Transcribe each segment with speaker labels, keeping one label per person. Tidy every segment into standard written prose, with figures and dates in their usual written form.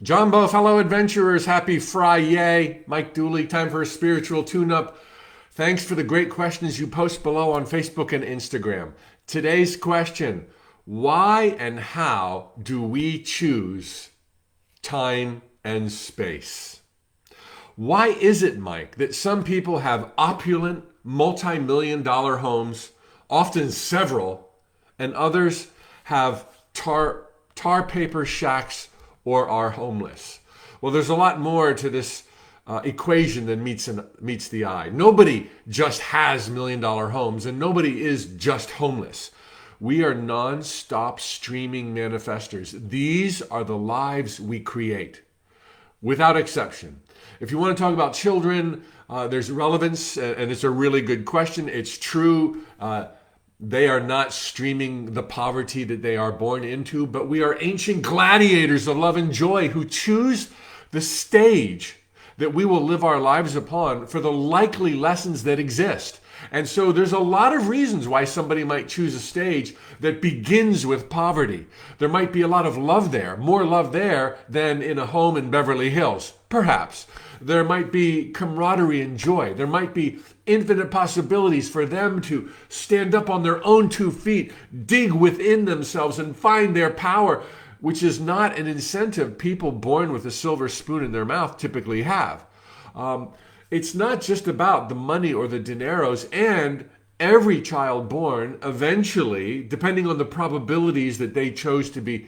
Speaker 1: Jumbo, fellow adventurers, happy Friday. Mike Dooley, time for a spiritual tune-up. Thanks for the great questions you post below on Facebook and Instagram. Today's question, why and how do we choose time and space? Why is it, Mike, that some people have opulent, multi-million dollar homes, often several, and others have tar paper shacks or are homeless? Well, there's a lot more to this equation than meets the eye. Nobody just has million-dollar homes, and nobody is just homeless. We are non-stop streaming manifestors. These are the lives we create, without exception. If you want to talk about children, there's relevance, and it's a really good question. It's true. They are not streaming the poverty that they are born into, but we are ancient gladiators of love and joy who choose the stage that we will live our lives upon for the likely lessons that exist. And so there's a lot of reasons why somebody might choose a stage that begins with poverty. There might be a lot of love there, more love there than in a home in Beverly Hills, perhaps. There might be camaraderie and joy. There might be infinite possibilities for them to stand up on their own 2 feet, dig within themselves and find their power, which is not an incentive people born with a silver spoon in their mouth typically have. It's not just about the money or the dineros, and every child born eventually, depending on the probabilities that they chose to be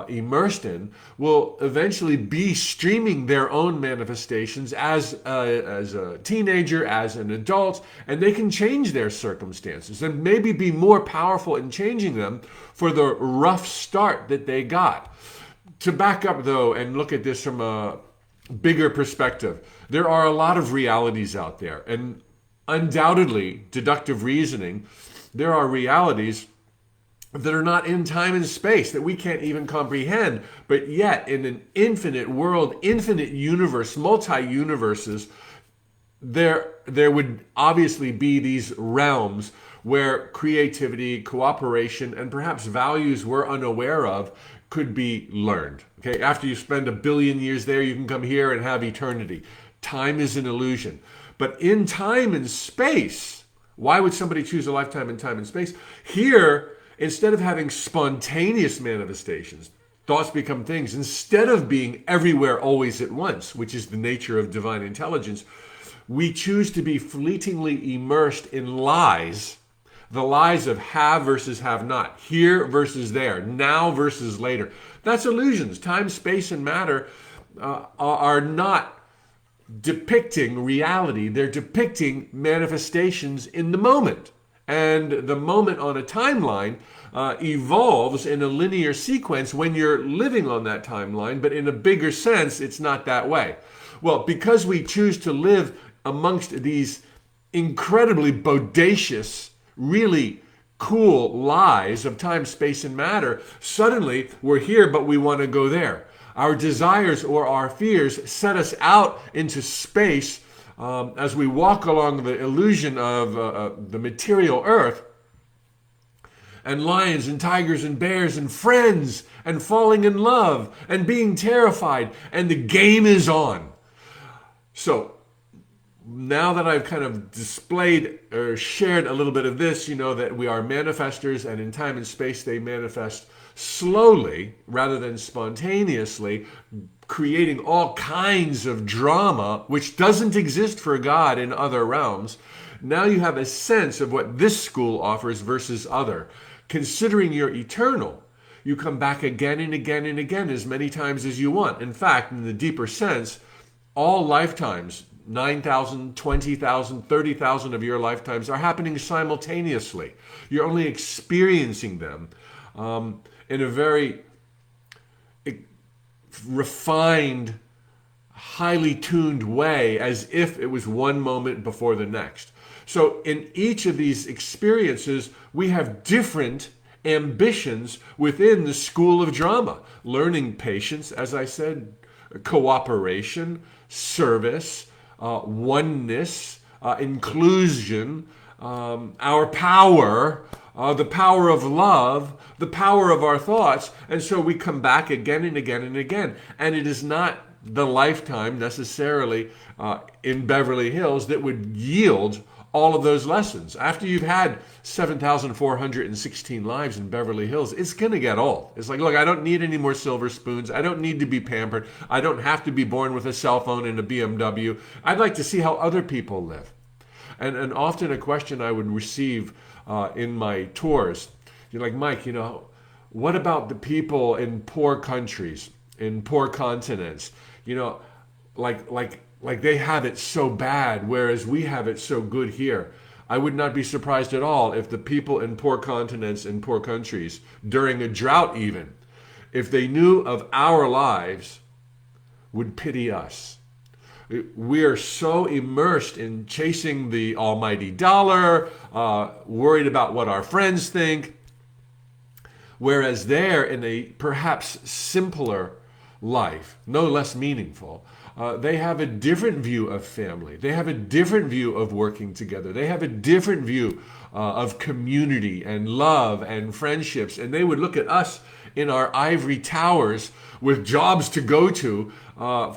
Speaker 1: immersed in, will eventually be streaming their own manifestations as a teenager, as an adult, and they can change their circumstances and maybe be more powerful in changing them for the rough start that they got. To back up, though, and look at this from a bigger perspective, there are a lot of realities out there, and undoubtedly, deductive reasoning, there are realities that are not in time and space that we can't even comprehend, but yet in an infinite world, infinite universe, multi-universes, there would obviously be these realms where creativity, cooperation, and perhaps values we're unaware of could be learned. Okay, after you spend 1 billion years there, you can come here and have eternity. Time is an illusion. But in time and space, why would somebody choose a lifetime in time and space? Here, instead of having spontaneous manifestations, thoughts become things. Instead of being everywhere always at once, which is the nature of divine intelligence, we choose to be fleetingly immersed in lies, the lies of have versus have not, here versus there, now versus later. That's illusions. Time, space, and matter are not depicting reality. They're depicting manifestations in the moment. And the moment on a timeline evolves in a linear sequence when you're living on that timeline, but in a bigger sense, it's not that way. Well, because we choose to live amongst these incredibly bodacious, really cool lies of time, space, and matter, suddenly we're here, but we want to go there. Our desires or our fears set us out into space as we walk along the illusion of the material earth, and lions and tigers and bears and friends and falling in love and being terrified, and the game is on. So now that I've kind of displayed or shared a little bit of this, you know that we are manifestors, and in time and space they manifest slowly rather than spontaneously, creating all kinds of drama which doesn't exist for God in other realms. Now you have a sense of what this school offers versus other. Considering you're eternal, you come back again and again and again as many times as you want. In fact, in the deeper sense, all lifetimes, 9,000, 20,000, 30,000 of your lifetimes are happening simultaneously. You're only experiencing them in a very refined, highly tuned way, as if it was one moment before the next. So in each of these experiences, we have different ambitions within the school of drama. Learning patience, as I said, cooperation, service, oneness, inclusion, our power, the power of love, the power of our thoughts. And so we come back again and again and again. And it is not the lifetime necessarily in Beverly Hills that would yield all of those lessons. After you've had 7,416 lives in Beverly Hills, it's going to get old. It's like, look, I don't need any more silver spoons. I don't need to be pampered. I don't have to be born with a cell phone and a BMW. I'd like to see how other people live. And often a question I would receive in my tours, you're like, Mike, what about the people in poor countries, in poor continents? Like they have it so bad, whereas we have it so good here. I would not be surprised at all if the people in poor continents and poor countries, during a drought even, if they knew of our lives, would pity us. We are so immersed in chasing the almighty dollar, worried about what our friends think, whereas they're in a perhaps simpler life, no less meaningful. They have a different view of family. They have a different view of working together. They have a different view of community and love and friendships. And they would look at us in our ivory towers with jobs to go to,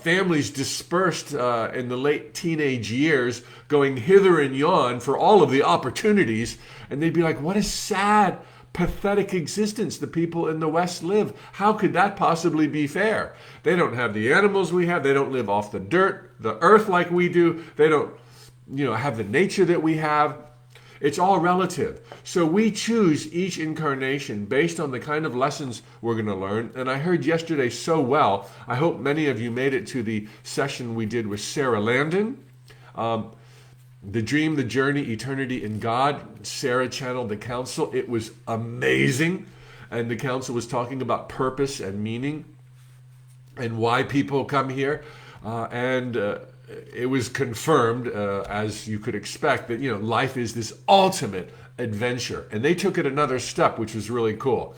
Speaker 1: families dispersed in the late teenage years, going hither and yon for all of the opportunities. And they'd be like, what a sad, pathetic existence the people in the West live. How could that possibly be fair? They don't have the animals we have. They don't live off the dirt, the earth like we do. They don't, have the nature that we have. It's all relative. So we choose each incarnation based on the kind of lessons we're going to learn. And I heard yesterday so well, I hope many of you made it to the session we did with Sarah Landon. The Dream, the Journey, Eternity in God. Sarah channeled the council. It was amazing. And the council was talking about purpose and meaning and why people come here. It was confirmed, as you could expect, that life is this ultimate adventure. And they took it another step, which was really cool.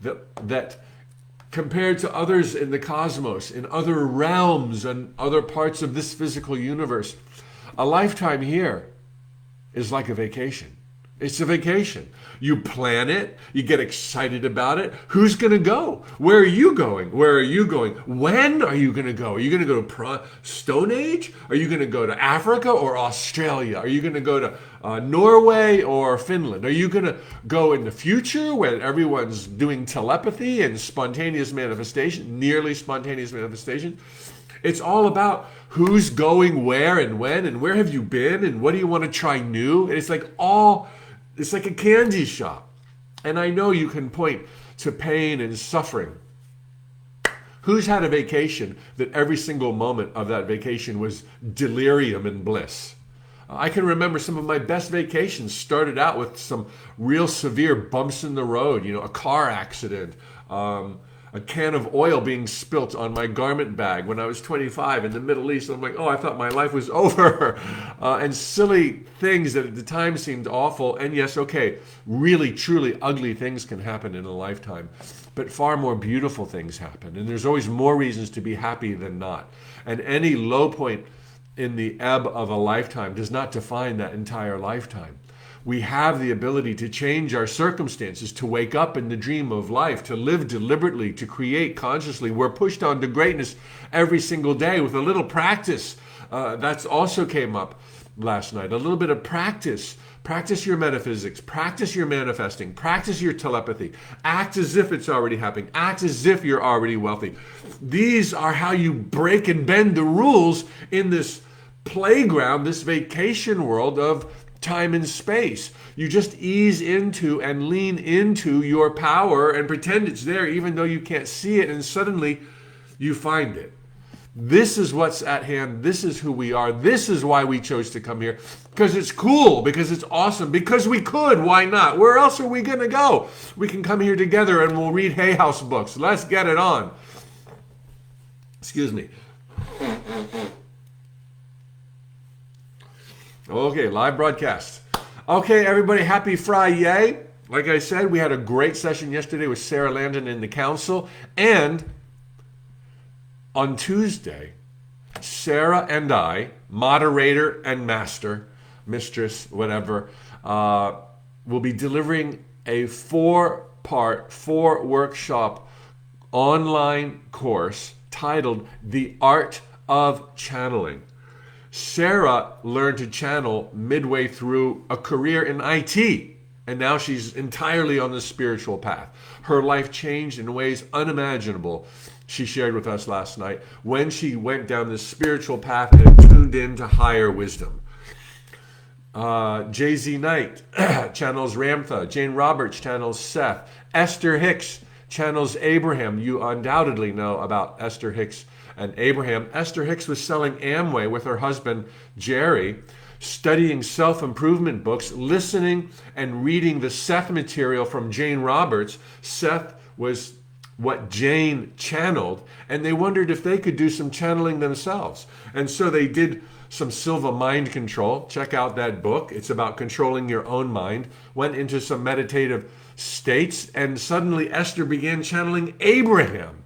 Speaker 1: That compared to others in the cosmos, in other realms and other parts of this physical universe, a lifetime here is like a vacation. It's a vacation. You plan it. You get excited about it. Who's going to go? Where are you going? Where are you going? When are you going to go? Are you going to go to Stone Age? Are you going to go to Africa or Australia? Are you going to go to Norway or Finland? Are you going to go in the future where everyone's doing telepathy and spontaneous manifestation, nearly spontaneous manifestation? It's all about who's going where and when and where have you been and what do you want to try new? And it's like a candy shop. And I know you can point to pain and suffering. Who's had a vacation that every single moment of that vacation was delirium and bliss? I can remember some of my best vacations started out with some real severe bumps in the road, a car accident, a can of oil being spilt on my garment bag when I was 25 in the Middle East. I'm like, oh, I thought my life was over. And silly things that at the time seemed awful. And yes, okay, really, truly ugly things can happen in a lifetime. But far more beautiful things happen. And there's always more reasons to be happy than not. And any low point in the ebb of a lifetime does not define that entire lifetime. We have the ability to change our circumstances, to wake up in the dream of life, to live deliberately, to create consciously. We're pushed on to greatness every single day with a little practice. That's also came up last night. A little bit of practice. Practice your metaphysics. Practice your manifesting. Practice your telepathy. Act as if it's already happening. Act as if you're already wealthy. These are how you break and bend the rules in this playground, this vacation world of time and space. You just ease into and lean into your power and pretend it's there even though you can't see it, and suddenly you find it. This is what's at hand. This is who we are. This is why we chose to come here. Because it's cool, because it's awesome, because we could. Why not? Where else are we going to go? We can come here together and we'll read Hay House books. Let's get it on. Excuse me. Okay, live broadcast. Okay, everybody, happy Friday. Like I said, we had a great session yesterday with Sarah Landon in the council. And on Tuesday, Sarah and I, moderator and master, mistress, whatever, will be delivering a 4-part, 4-workshop online course titled The Art of Channeling. Sarah learned to channel midway through a career in IT, and now she's entirely on the spiritual path. Her life changed in ways unimaginable, she shared with us last night, when she went down the spiritual path and tuned into higher wisdom. Jay-Z Knight channels Ramtha. Jane Roberts channels Seth. Esther Hicks channels Abraham. You undoubtedly know about Esther Hicks and Abraham. Esther Hicks was selling Amway with her husband, Jerry, studying self-improvement books, listening and reading the Seth material from Jane Roberts. Seth was what Jane channeled, and they wondered if they could do some channeling themselves. And so they did some Silva mind control. Check out that book. It's about controlling your own mind. Went into some meditative states, and suddenly Esther began channeling Abraham.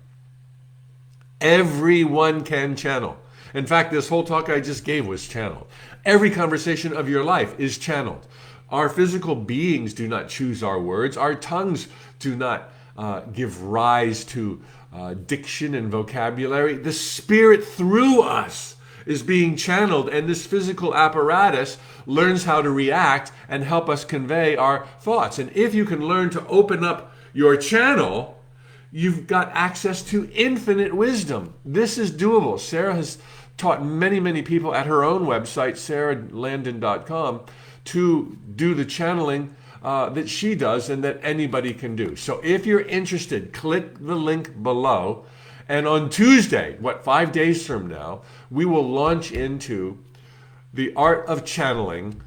Speaker 1: Everyone can channel. In fact, this whole talk I just gave was channeled. Every conversation of your life is channeled. Our physical beings do not choose our words. Our tongues do not give rise to diction and vocabulary. The Spirit through us is being channeled, and this physical apparatus learns how to react and help us convey our thoughts. And if you can learn to open up your channel, you've got access to infinite wisdom. This is doable. Sarah has taught many, many people at her own website, sarahlandon.com, to do the channeling that she does and that anybody can do. So if you're interested, click the link below. And on Tuesday, 5 days from now, we will launch into the art of channeling,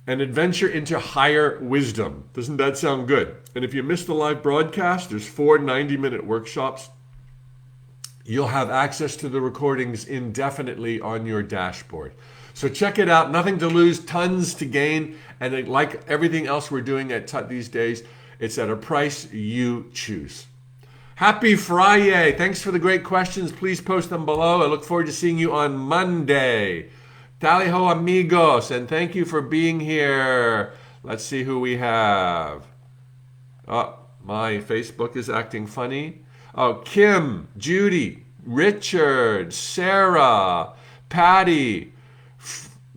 Speaker 1: an adventure into higher wisdom. Doesn't that sound good? And if you missed the live broadcast, there's 4 90-minute workshops. You'll have access to the recordings indefinitely on your dashboard. So check it out. Nothing to lose, tons to gain. And like everything else we're doing at Tut these days, it's at a price you choose. Happy Friday. Thanks for the great questions. Please post them below. I look forward to seeing you on Monday. Tally ho, amigos. And thank you for being here. Let's see who we have. Oh, my Facebook is acting funny. Oh, Kim, Judy, Richard, Sarah, Patty,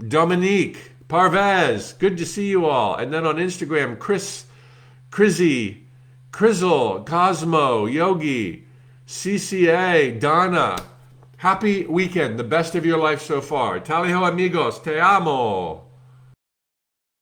Speaker 1: Dominique, Parvez. Good to see you all. And then on Instagram, Chris, Crizzy, Crizzle, Cosmo, Yogi, CCA, Donna. Happy weekend. The best of your life so far. Tally ho, amigos. Te amo.